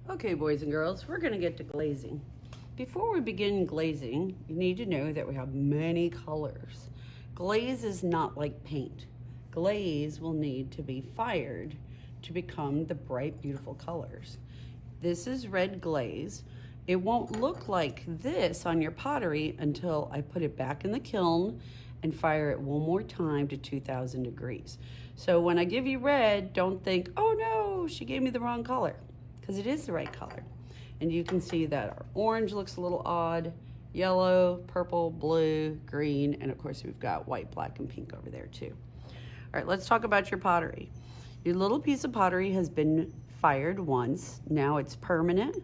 Okay, boys and girls, we're gonna get to glazing. Before we begin glazing, you need to know that we have many colors. Glaze is not like paint. Glaze will need to be fired to become the bright, beautiful colors. This is red glaze. It won't look like this on your pottery until I put it back in the kiln and fire it one more time to 2000 degrees. So when I give you red, don't think, oh no, she gave me the wrong color, because it is the right color. And you can see that our orange looks a little odd, yellow, purple, blue, green, and of course we've got white, black, and pink over there too. All right, let's talk about your pottery. Your little piece of pottery has been fired once. Now it's permanent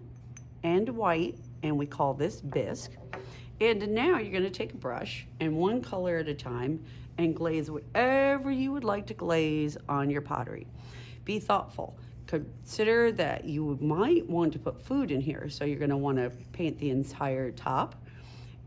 and white, and we call this bisque. And now you're gonna take a brush and one color at a time and glaze whatever you would like to glaze on your pottery. Be thoughtful. Consider that you might want to put food in here, so you're gonna wanna paint the entire top.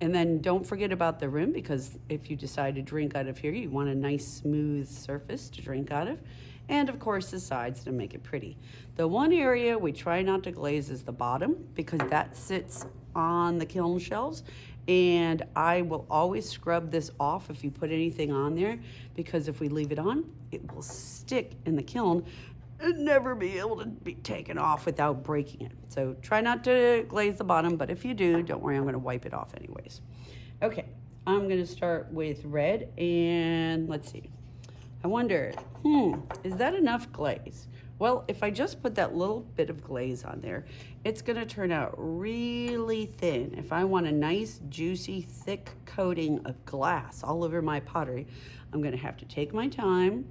And then don't forget about the rim, because if you decide to drink out of here, you want a nice smooth surface to drink out of. And of course the sides to make it pretty. The one area we try not to glaze is the bottom, because that sits on the kiln shelves, and I will always scrub this off if you put anything on there, because if we leave it on, it will stick in the kiln and never be able to be taken off without breaking it. So try not to glaze the bottom, but if you do, don't worry, I'm gonna wipe it off anyways. Okay, I'm gonna start with red, and let's see. I wonder, is that enough glaze? Well, if I just put that little bit of glaze on there, it's gonna turn out really thin. If I want a nice, juicy, thick coating of glass all over my pottery, I'm gonna have to take my time,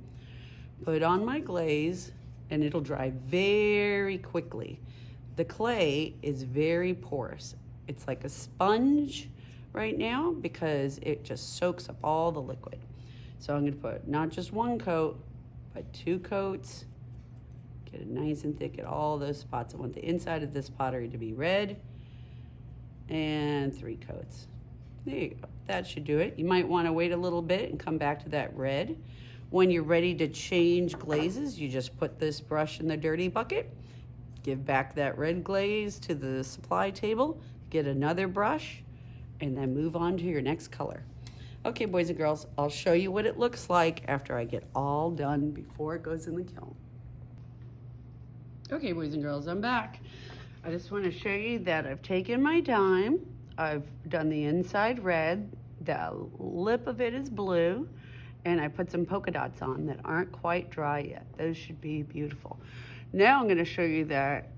put on my glaze, and it'll dry very quickly. The clay is very porous. It's like a sponge right now because it just soaks up all the liquid. So I'm gonna put not just one coat, but 2 coats. Get it nice and thick at all those spots. I want the inside of this pottery to be red, and 3 coats. There you go, that should do it. You might wanna wait a little bit and come back to that red. When you're ready to change glazes, you just put this brush in the dirty bucket, give back that red glaze to the supply table, get another brush, and then move on to your next color. Okay, boys and girls, I'll show you what it looks like after I get all done before it goes in the kiln. Okay, boys and girls, I'm back. I just want to show you that I've taken my time. I've done the inside red, the lip of it is blue, and I put some polka dots on that aren't quite dry yet. Those should be beautiful. Now I'm gonna show you that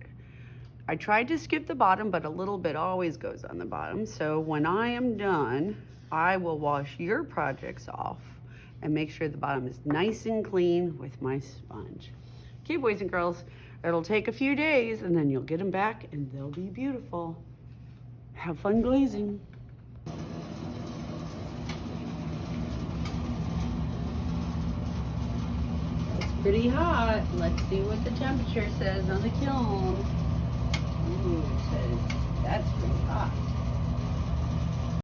I tried to skip the bottom, but a little bit always goes on the bottom. So when I am done, I will wash your projects off and make sure the bottom is nice and clean with my sponge. Okay, boys and girls, it'll take a few days and then you'll get them back and they'll be beautiful. Have fun glazing. Pretty hot. Let's see what the temperature says on the kiln. Ooh, it says that's pretty hot.